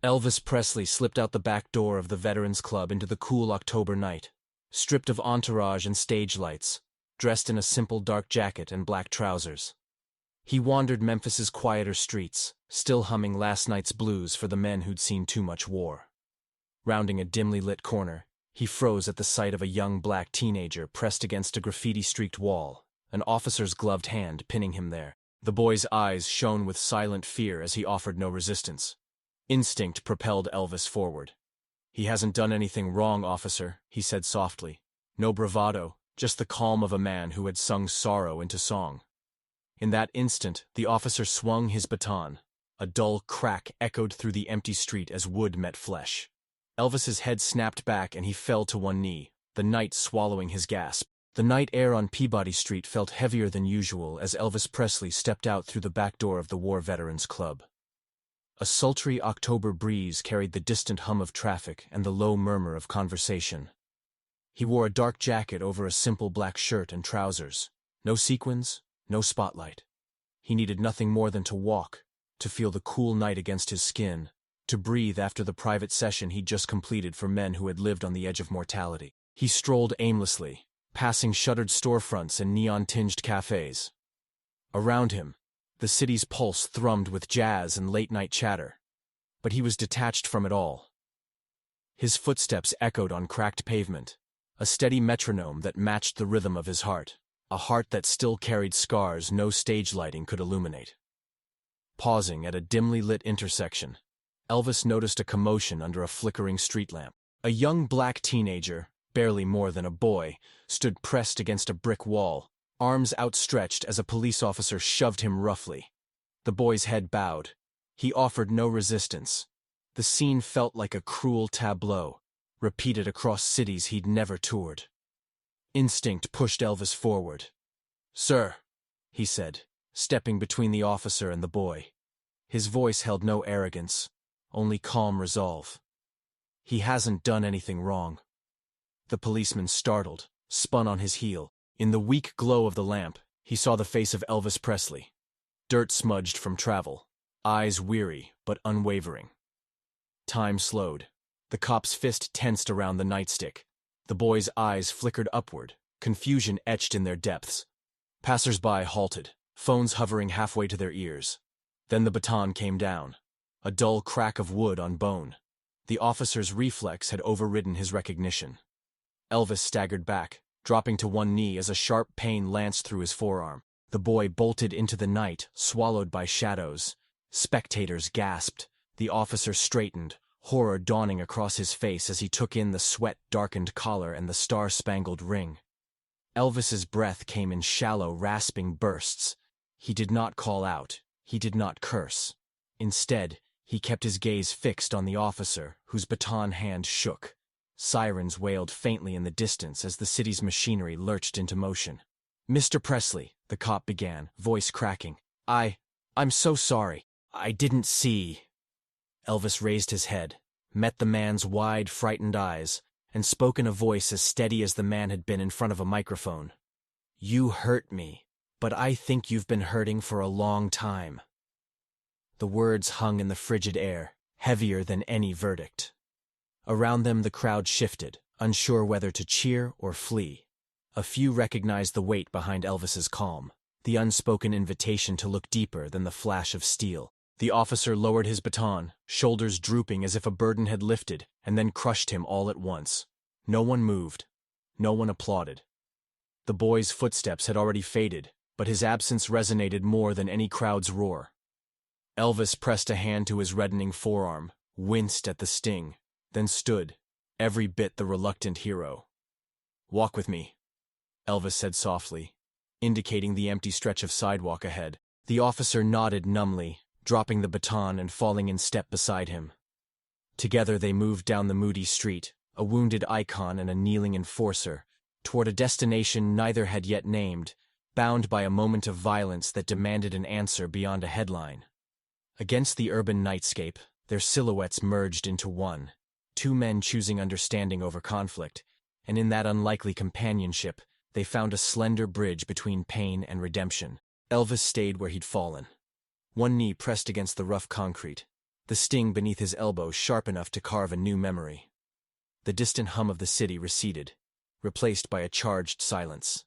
Elvis Presley slipped out the back door of the Veterans Club into the cool October night, stripped of entourage and stage lights, dressed in a simple dark jacket and black trousers. He wandered Memphis's quieter streets, still humming last night's blues for the men who'd seen too much war. Rounding a dimly lit corner, he froze at the sight of a young black teenager pressed against a graffiti-streaked wall, an officer's gloved hand pinning him there. The boy's eyes shone with silent fear as he offered no resistance. Instinct propelled Elvis forward. "He hasn't done anything wrong, officer," he said softly. No bravado, just the calm of a man who had sung sorrow into song. In that instant, the officer swung his baton. A dull crack echoed through the empty street as wood met flesh. Elvis's head snapped back and he fell to one knee, the night swallowing his gasp. The night air on Peabody Street felt heavier than usual as Elvis Presley stepped out through the back door of the War Veterans Club. A sultry October breeze carried the distant hum of traffic and the low murmur of conversation. He wore a dark jacket over a simple black shirt and trousers. No sequins, no spotlight. He needed nothing more than to walk, to feel the cool night against his skin, to breathe after the private session he'd just completed for men who had lived on the edge of mortality. He strolled aimlessly, passing shuttered storefronts and neon-tinged cafes. Around him, the city's pulse thrummed with jazz and late-night chatter, but he was detached from it all. His footsteps echoed on cracked pavement, a steady metronome that matched the rhythm of his heart, a heart that still carried scars no stage lighting could illuminate. Pausing at a dimly lit intersection, Elvis noticed a commotion under a flickering street lamp. A young black teenager, barely more than a boy, stood pressed against a brick wall, arms outstretched as a police officer shoved him roughly. The boy's head bowed. He offered no resistance. The scene felt like a cruel tableau, repeated across cities he'd never toured. Instinct pushed Elvis forward. "Sir," he said, stepping between the officer and the boy. His voice held no arrogance, only calm resolve. "He hasn't done anything wrong." The policeman, startled, spun on his heel. In the weak glow of the lamp, he saw the face of Elvis Presley, dirt-smudged from travel, eyes weary but unwavering. Time slowed. The cop's fist tensed around the nightstick. The boy's eyes flickered upward, confusion etched in their depths. Passers-by halted, phones hovering halfway to their ears. Then the baton came down, a dull crack of wood on bone. The officer's reflex had overridden his recognition. Elvis staggered back, dropping to one knee as a sharp pain lanced through his forearm. The boy bolted into the night, swallowed by shadows. Spectators gasped. The officer straightened, horror dawning across his face as he took in the sweat-darkened collar and the star-spangled ring. Elvis's breath came in shallow, rasping bursts. He did not call out. He did not curse. Instead, he kept his gaze fixed on the officer, whose baton hand shook. Sirens wailed faintly in the distance as the city's machinery lurched into motion. "Mr. Presley," the cop began, voice cracking. I'm so sorry. I didn't see." Elvis raised his head, met the man's wide, frightened eyes, and spoke in a voice as steady as the man had been in front of a microphone. "You hurt me, but I think you've been hurting for a long time." The words hung in the frigid air, heavier than any verdict. Around them the crowd shifted, unsure whether to cheer or flee. A few recognized the weight behind Elvis's calm, the unspoken invitation to look deeper than the flash of steel. The officer lowered his baton, shoulders drooping as if a burden had lifted, and then crushed him all at once. No one moved. No one applauded. The boy's footsteps had already faded, but his absence resonated more than any crowd's roar. Elvis pressed a hand to his reddening forearm, winced at the sting, then stood, every bit the reluctant hero. "Walk with me," Elvis said softly, indicating the empty stretch of sidewalk ahead. The officer nodded numbly, dropping the baton and falling in step beside him. Together they moved down the moody street, a wounded icon and a kneeling enforcer, toward a destination neither had yet named, bound by a moment of violence that demanded an answer beyond a headline. Against the urban nightscape, their silhouettes merged into one. Two men choosing understanding over conflict, and in that unlikely companionship, they found a slender bridge between pain and redemption. Elvis stayed where he'd fallen, one knee pressed against the rough concrete, the sting beneath his elbow sharp enough to carve a new memory. The distant hum of the city receded, replaced by a charged silence.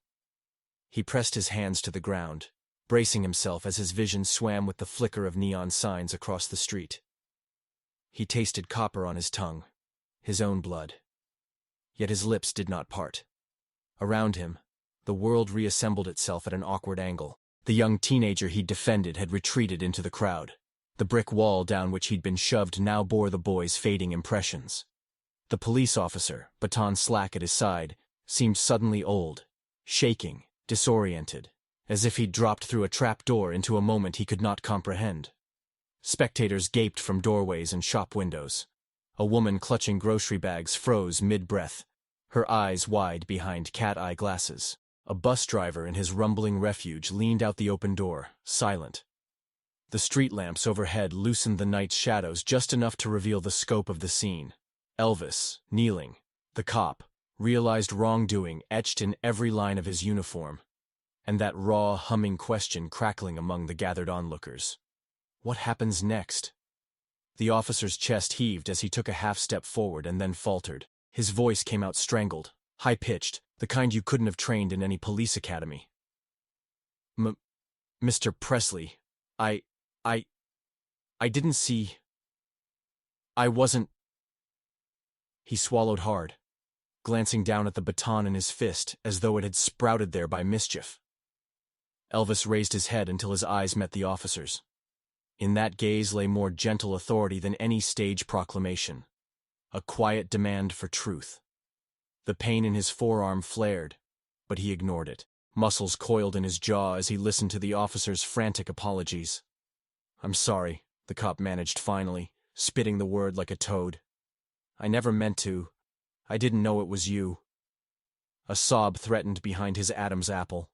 He pressed his hands to the ground, bracing himself as his vision swam with the flicker of neon signs across the street. He tasted copper on his tongue, his own blood. Yet his lips did not part. Around him, the world reassembled itself at an awkward angle. The young teenager he'd defended had retreated into the crowd. The brick wall down which he'd been shoved now bore the boy's fading impressions. The police officer, Baton slack at his side, seemed suddenly old, shaking, disoriented, as if he'd dropped through a trap door into a moment he could not comprehend. Spectators gaped from doorways and shop windows. A woman clutching grocery bags froze mid-breath, her eyes wide behind cat-eye glasses. A bus driver in his rumbling refuge leaned out the open door, silent. The street lamps overhead loosened the night's shadows just enough to reveal the scope of the scene. Elvis, kneeling, the cop, realized wrongdoing etched in every line of his uniform, and that raw, humming question crackling among the gathered onlookers. What happens next? The officer's chest heaved as he took a half-step forward and then faltered. His voice came out strangled, high-pitched, the kind you couldn't have trained in any police academy. Mr. Presley, I didn't see. I wasn't. He swallowed hard, glancing down at the baton in his fist as though it had sprouted there by mischief. Elvis raised his head until his eyes met the officer's. In that gaze lay more gentle authority than any stage proclamation, a quiet demand for truth. The pain in his forearm flared, but he ignored it. Muscles coiled in his jaw as he listened to the officer's frantic apologies. "I'm sorry," the cop managed finally, spitting the word like a toad. "I never meant to. I didn't know it was you." A sob threatened behind his Adam's apple,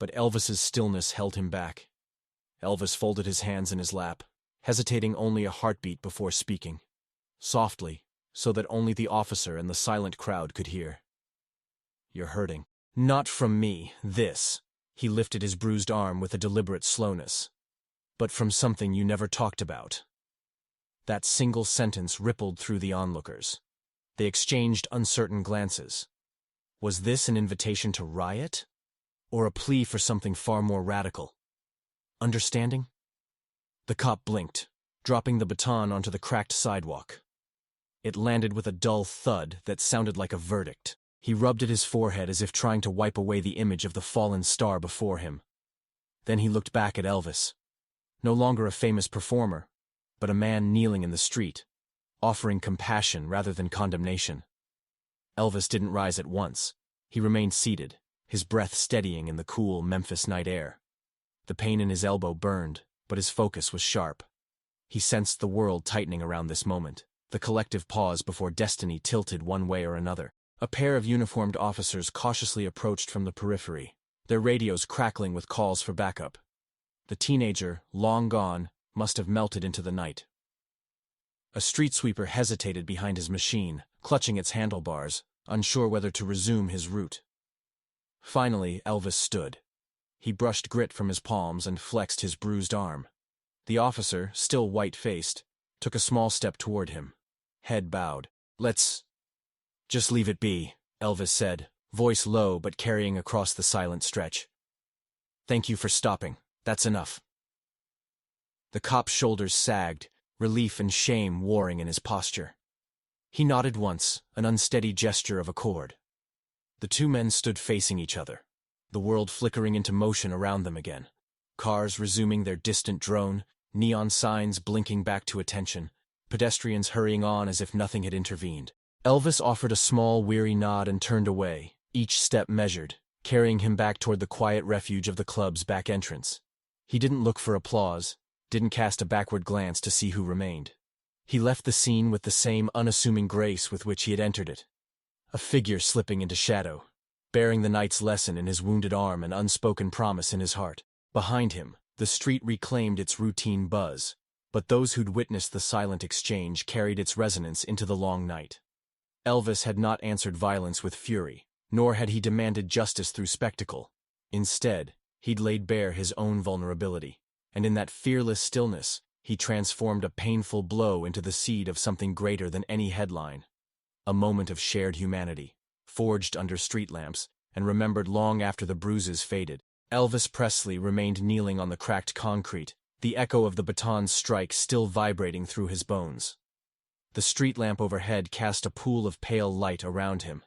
but Elvis's stillness held him back. Elvis folded his hands in his lap, hesitating only a heartbeat before speaking, softly, so that only the officer and the silent crowd could hear. "You're hurting. Not from me, this." He lifted his bruised arm with a deliberate slowness. "But from something you never talked about." That single sentence rippled through the onlookers. They exchanged uncertain glances. Was this an invitation to riot? Or a plea for something far more radical? Understanding? The cop blinked, dropping the baton onto the cracked sidewalk. It landed with a dull thud that sounded like a verdict. He rubbed at his forehead as if trying to wipe away the image of the fallen star before him. Then he looked back at Elvis. No longer a famous performer, but a man kneeling in the street, offering compassion rather than condemnation. Elvis didn't rise at once. He remained seated, his breath steadying in the cool Memphis night air. The pain in his elbow burned, but his focus was sharp. He sensed the world tightening around this moment, the collective pause before destiny tilted one way or another. A pair of uniformed officers cautiously approached from the periphery, their radios crackling with calls for backup. The teenager, long gone, must have melted into the night. A street sweeper hesitated behind his machine, clutching its handlebars, unsure whether to resume his route. Finally, Elvis stood. He brushed grit from his palms and flexed his bruised arm. The officer, still white-faced, took a small step toward him, head bowed. "Let's just leave it be," Elvis said, voice low but carrying across the silent stretch. "Thank you for stopping. That's enough." The cop's shoulders sagged, relief and shame warring in his posture. He nodded once, an unsteady gesture of accord. The two men stood facing each other, the world flickering into motion around them again. Cars resuming their distant drone, neon signs blinking back to attention, pedestrians hurrying on as if nothing had intervened. Elvis offered a small, weary nod and turned away, each step measured, carrying him back toward the quiet refuge of the club's back entrance. He didn't look for applause, didn't cast a backward glance to see who remained. He left the scene with the same unassuming grace with which he had entered it. A figure slipping into shadow, bearing the night's lesson in his wounded arm and unspoken promise in his heart. Behind him, the street reclaimed its routine buzz, but those who'd witnessed the silent exchange carried its resonance into the long night. Elvis had not answered violence with fury, nor had he demanded justice through spectacle. Instead, he'd laid bare his own vulnerability, and in that fearless stillness, he transformed a painful blow into the seed of something greater than any headline. A moment of shared humanity, forged under street lamps, and remembered long after the bruises faded. Elvis Presley remained kneeling on the cracked concrete, the echo of the Baton's strike still vibrating through his bones. The street lamp overhead cast a pool of pale light around him,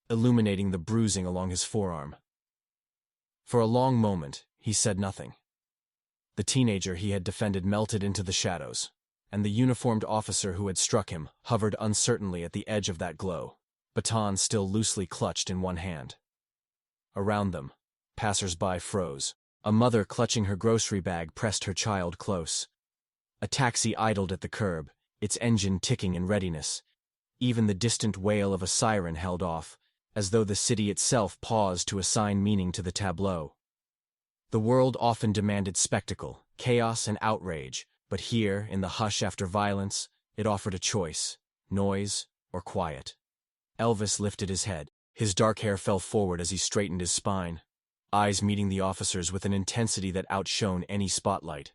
illuminating the bruising along his forearm. For a long moment, he said nothing. The teenager he had defended melted into the shadows, and the uniformed officer who had struck him hovered uncertainly at the edge of that glow, baton still loosely clutched in one hand. Around them, passers-by froze. A mother clutching her grocery bag pressed her child close. A taxi idled at the curb, its engine ticking in readiness. Even the distant wail of a siren held off, as though the city itself paused to assign meaning to the tableau. The world often demanded spectacle, chaos, and outrage, but here, in the hush after violence, it offered a choice: noise or quiet. Elvis lifted his head. His dark hair fell forward as he straightened his spine, eyes meeting the officer's with an intensity that outshone any spotlight.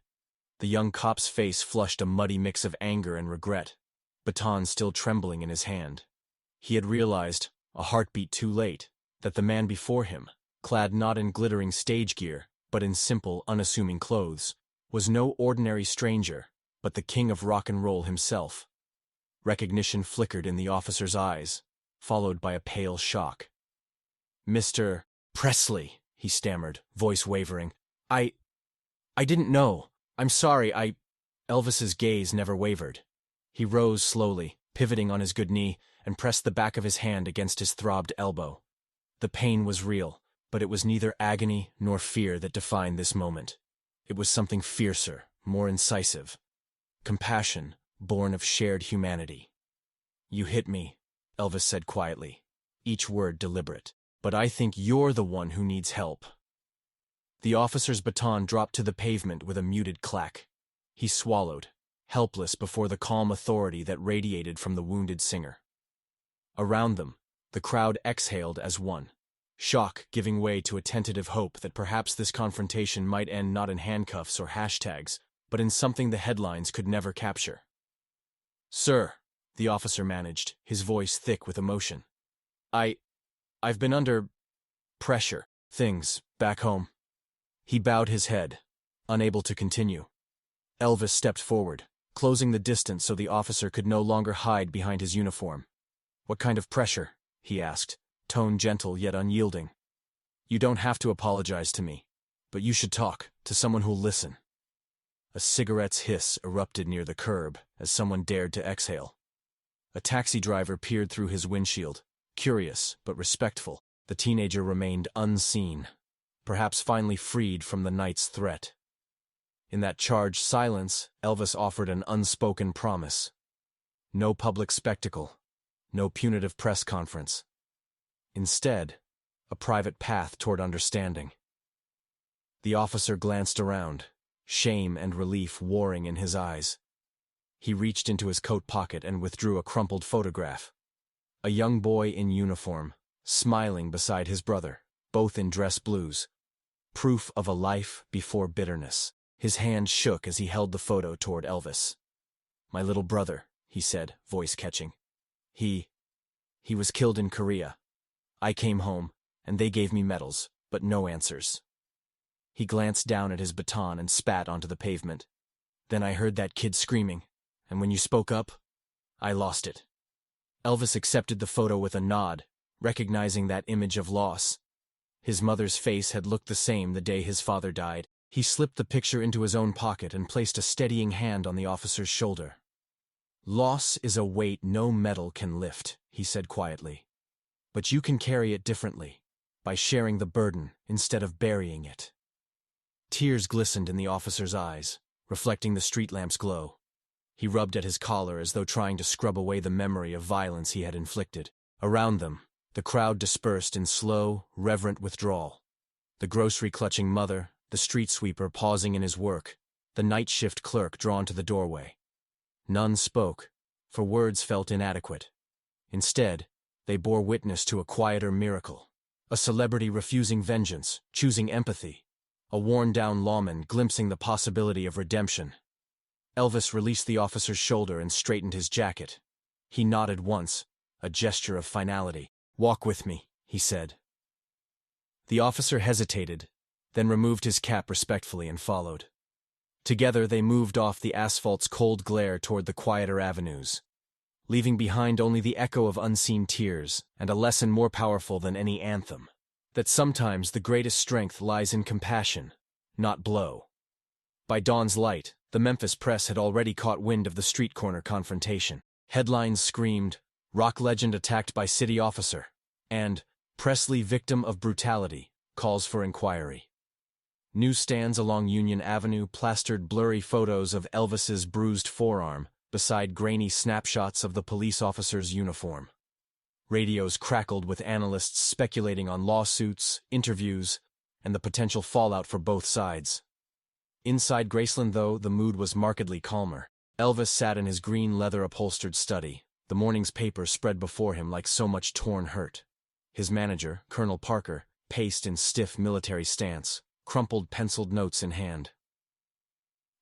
The young cop's face flushed a muddy mix of anger and regret, baton still trembling in his hand. He had realized, a heartbeat too late, that the man before him, clad not in glittering stage gear, but in simple, unassuming clothes, was no ordinary stranger, but the king of rock and roll himself. Recognition flickered in the officer's eyes, followed by a pale shock. "Mr. Presley," he stammered, voice wavering. I didn't know. I'm sorry, Elvis's gaze never wavered. He rose slowly, pivoting on his good knee, and pressed the back of his hand against his throbbed elbow. The pain was real, but it was neither agony nor fear that defined this moment. It was something fiercer, more incisive. Compassion, born of shared humanity. "You hit me," Elvis said quietly, each word deliberate. "But I think you're the one who needs help." The officer's baton dropped to the pavement with a muted clack. He swallowed, helpless before the calm authority that radiated from the wounded singer. Around them, the crowd exhaled as one, shock giving way to a tentative hope that perhaps this confrontation might end not in handcuffs or hashtags, but in something the headlines could never capture. "Sir," the officer managed, his voice thick with emotion. I've been under pressure. Things, back home." He bowed his head, unable to continue. Elvis stepped forward, closing the distance so the officer could no longer hide behind his uniform. "What kind of pressure?" he asked, tone gentle yet unyielding. "You don't have to apologize to me, but you should talk to someone who'll listen." A cigarette's hiss erupted near the curb as someone dared to exhale. A taxi driver peered through his windshield, curious but respectful. The teenager remained unseen, perhaps finally freed from the night's threat. In that charged silence, Elvis offered an unspoken promise. No public spectacle, no punitive press conference. Instead, a private path toward understanding. The officer glanced around, shame and relief warring in his eyes. He reached into his coat pocket and withdrew a crumpled photograph. A young boy in uniform, smiling beside his brother, both in dress blues. Proof of a life before bitterness. His hand shook as he held the photo toward Elvis. "My little brother," he said, voice catching. He was killed in Korea. I came home, and they gave me medals, but no answers." He glanced down at his baton and spat onto the pavement. "Then I heard that kid screaming, and when you spoke up, I lost it." Elvis accepted the photo with a nod, recognizing that image of loss. His mother's face had looked the same the day his father died. He slipped the picture into his own pocket and placed a steadying hand on the officer's shoulder. "Loss is a weight no metal can lift," he said quietly. "But you can carry it differently, by sharing the burden instead of burying it." Tears glistened in the officer's eyes, reflecting the street lamp's glow. He rubbed at his collar as though trying to scrub away the memory of violence he had inflicted. Around them, the crowd dispersed in slow, reverent withdrawal. The grocery-clutching mother, the street sweeper pausing in his work, the night shift clerk drawn to the doorway. None spoke, for words felt inadequate. Instead, they bore witness to a quieter miracle. A celebrity refusing vengeance, choosing empathy. A worn-down lawman glimpsing the possibility of redemption. Elvis released the officer's shoulder and straightened his jacket. He nodded once, a gesture of finality. "Walk with me," he said. The officer hesitated, then removed his cap respectfully and followed. Together they moved off the asphalt's cold glare toward the quieter avenues, leaving behind only the echo of unseen tears and a lesson more powerful than any anthem, that sometimes the greatest strength lies in compassion, not blow. By dawn's light, the Memphis press had already caught wind of the street corner confrontation. Headlines screamed, "Rock legend attacked by city officer," and "Presley victim of brutality, calls for inquiry." Newsstands along Union Avenue plastered blurry photos of Elvis's bruised forearm, beside grainy snapshots of the police officer's uniform. Radios crackled with analysts speculating on lawsuits, interviews, and the potential fallout for both sides. Inside Graceland, though, the mood was markedly calmer. Elvis sat in his green leather-upholstered study, the morning's paper spread before him like so much torn hurt. His manager, Colonel Parker, paced in stiff military stance, crumpled penciled notes in hand.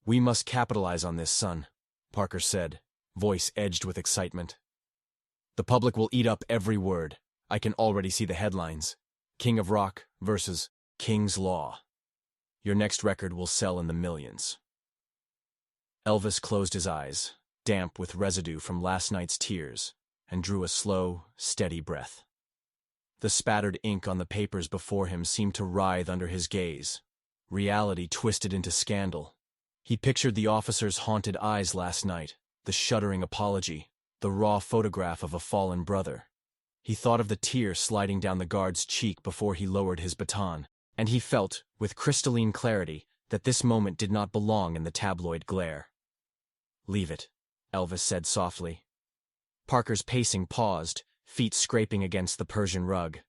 "We must capitalize on this, son," Parker said, voice edged with excitement. "The public will eat up every word. I can already see the headlines. King of Rock versus King's Law. Your next record will sell in the millions." Elvis closed his eyes, damp with residue from last night's tears, and drew a slow, steady breath. The spattered ink on the papers before him seemed to writhe under his gaze. Reality twisted into scandal. He pictured the officer's haunted eyes last night, the shuddering apology, the raw photograph of a fallen brother. He thought of the tear sliding down the guard's cheek before he lowered his baton, and he felt, with crystalline clarity, that this moment did not belong in the tabloid glare. "Leave it," Elvis said softly. Parker's pacing paused, feet scraping against the Persian rug.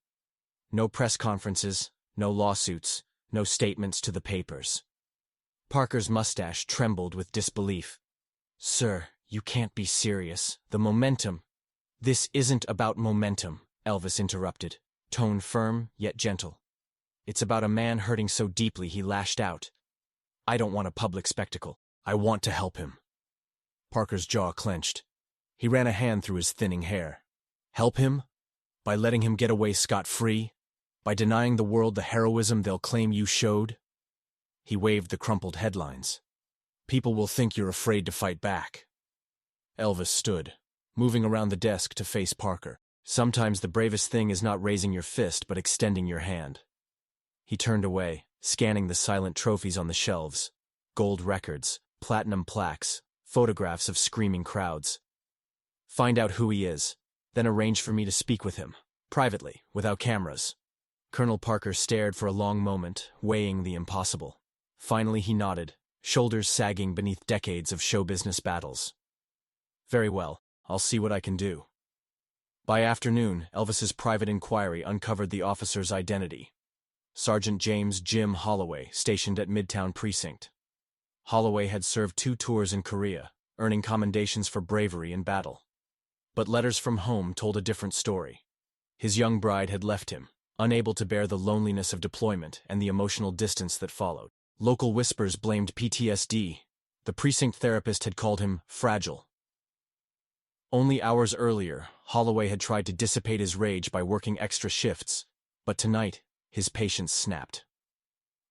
No press conferences, no lawsuits, no statements to the papers. Parker's mustache trembled with disbelief. "Sir, you can't be serious. The momentum—" "This isn't about momentum," Elvis interrupted, tone firm yet gentle. "It's about a man hurting so deeply he lashed out. I don't want a public spectacle. I want to help him." Parker's jaw clenched. He ran a hand through his thinning hair. "Help him? By letting him get away scot-free? By denying the world the heroism they'll claim you showed?" He waved the crumpled headlines. "People will think you're afraid to fight back." Elvis stood, moving around the desk to face Parker. "Sometimes the bravest thing is not raising your fist but extending your hand." He turned away, scanning the silent trophies on the shelves. Gold records, platinum plaques, photographs of screaming crowds. "Find out who he is, then arrange for me to speak with him, privately, without cameras." Colonel Parker stared for a long moment, weighing the impossible. Finally he nodded, shoulders sagging beneath decades of show business battles. "Very well, I'll see what I can do." By afternoon, Elvis's private inquiry uncovered the officer's identity. Sergeant James "Jim" Holloway, stationed at Midtown Precinct. Holloway had served 2 tours in Korea, earning commendations for bravery in battle. But letters from home told a different story. His young bride had left him, unable to bear the loneliness of deployment and the emotional distance that followed. Local whispers blamed PTSD. The precinct therapist had called him fragile. Only hours earlier, Holloway had tried to dissipate his rage by working extra shifts, but tonight, his patience snapped.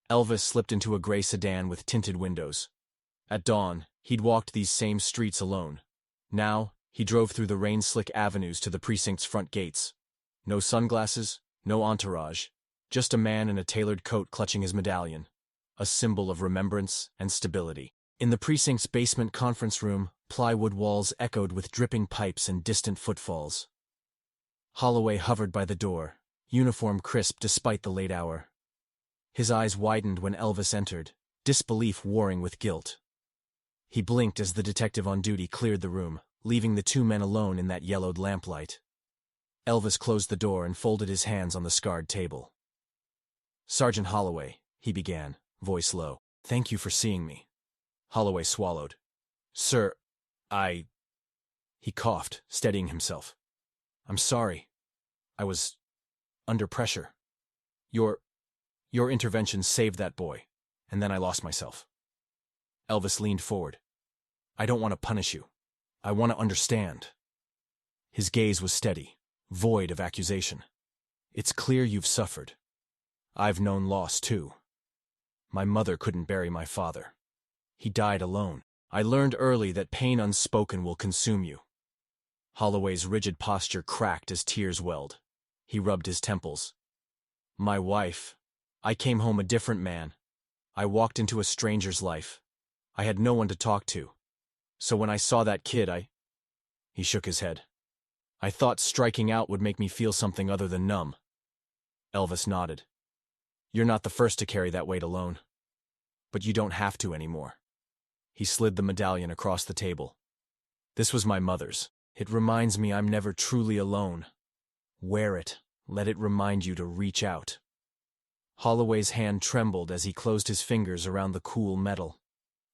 Elvis slipped into a gray sedan with tinted windows. At dawn, he'd walked these same streets alone. Now, he drove through the rain-slick avenues to the precinct's front gates. No sunglasses, no entourage, just a man in a tailored coat clutching his medallion, a symbol of remembrance and stability. In the precinct's basement conference room, plywood walls echoed with dripping pipes and distant footfalls. Holloway hovered by the door, uniform crisp despite the late hour. His eyes widened when Elvis entered, disbelief warring with guilt. He blinked as the detective on duty cleared the room, leaving the 2 men alone in that yellowed lamplight. Elvis closed the door and folded his hands on the scarred table. "Sergeant Holloway," he began, voice low. "Thank you for seeing me." Holloway swallowed. "Sir, He coughed, steadying himself. "I'm sorry. I was under pressure. Your intervention saved that boy, and then I lost myself." Elvis leaned forward. I don't want to punish you. I want to understand. His gaze was steady, void of accusation. It's clear you've suffered. I've known loss, too. My mother couldn't bury my father. He died alone. I learned early that pain unspoken will consume you. Holloway's rigid posture cracked as tears welled. He rubbed his temples. My wife. I came home a different man. I walked into a stranger's life. I had no one to talk to. So when I saw that kid, He shook his head. I thought striking out would make me feel something other than numb. Elvis nodded. You're not the first to carry that weight alone. But you don't have to anymore. He slid the medallion across the table. This was my mother's. It reminds me I'm never truly alone. Wear it. Let it remind you to reach out. Holloway's hand trembled as he closed his fingers around the cool metal.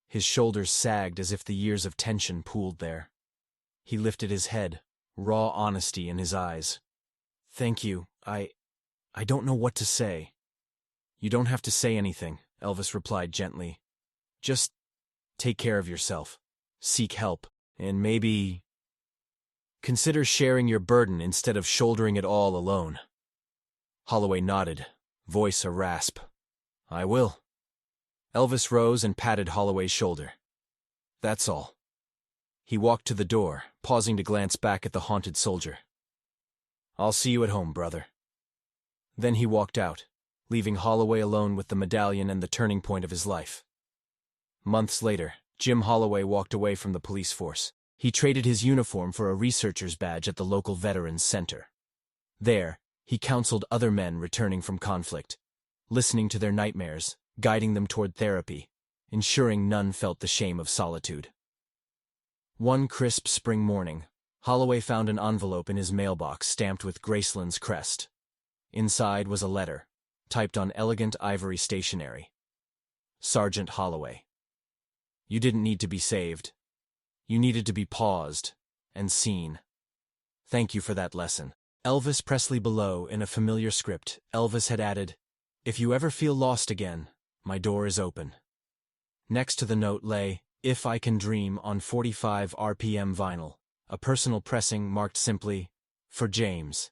His shoulders sagged as if the years of tension pooled there. He lifted his head, raw honesty in his eyes. Thank you. I don't know what to say. You don't have to say anything, Elvis replied gently. Just take care of yourself, seek help, and maybe consider sharing your burden instead of shouldering it all alone. Holloway nodded, voice a rasp. I will. Elvis rose and patted Holloway's shoulder. That's all. He walked to the door, pausing to glance back at the haunted soldier. I'll see you at home, brother. Then he walked out, leaving Holloway alone with the medallion and the turning point of his life. Months later, Jim Holloway walked away from the police force. He traded his uniform for a researcher's badge at the local Veterans Center. There, he counseled other men returning from conflict, listening to their nightmares, guiding them toward therapy, ensuring none felt the shame of solitude. One crisp spring morning, Holloway found an envelope in his mailbox stamped with Graceland's crest. Inside was a letter, typed on elegant ivory stationery. Sergeant Holloway. You didn't need to be saved. You needed to be paused and seen. Thank you for that lesson. Elvis Presley below, in a familiar script, Elvis had added, If you ever feel lost again, my door is open. Next to the note lay, If I Can Dream on 45 RPM vinyl, a personal pressing marked simply, For James.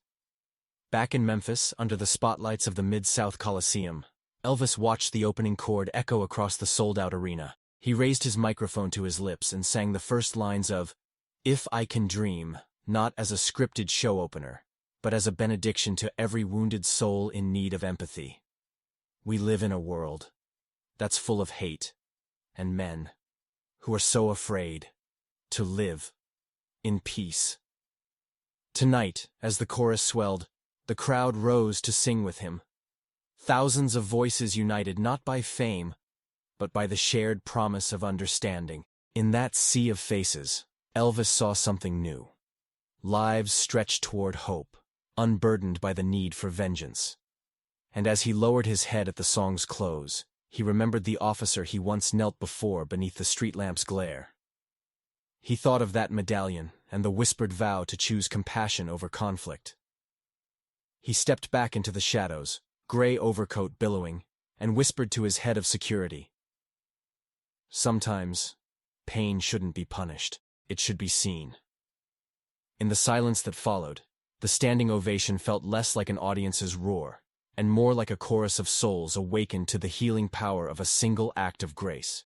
Back in Memphis, under the spotlights of the Mid-South Coliseum, Elvis watched the opening chord echo across the sold-out arena. He raised his microphone to his lips and sang the first lines of If I Can Dream, not as a scripted show opener, but as a benediction to every wounded soul in need of empathy. We live in a world that's full of hate and men who are so afraid to live in peace. Tonight, as the chorus swelled, the crowd rose to sing with him. Thousands of voices united not by fame, but by the shared promise of understanding. In that sea of faces, Elvis saw something new. Lives stretched toward hope, unburdened by the need for vengeance. And as he lowered his head at the song's close, he remembered the officer he once knelt before beneath the street lamp's glare. He thought of that medallion and the whispered vow to choose compassion over conflict. He stepped back into the shadows, gray overcoat billowing, and whispered to his head of security. Sometimes, pain shouldn't be punished. It should be seen. In the silence that followed, the standing ovation felt less like an audience's roar, and more like a chorus of souls awakened to the healing power of a single act of grace.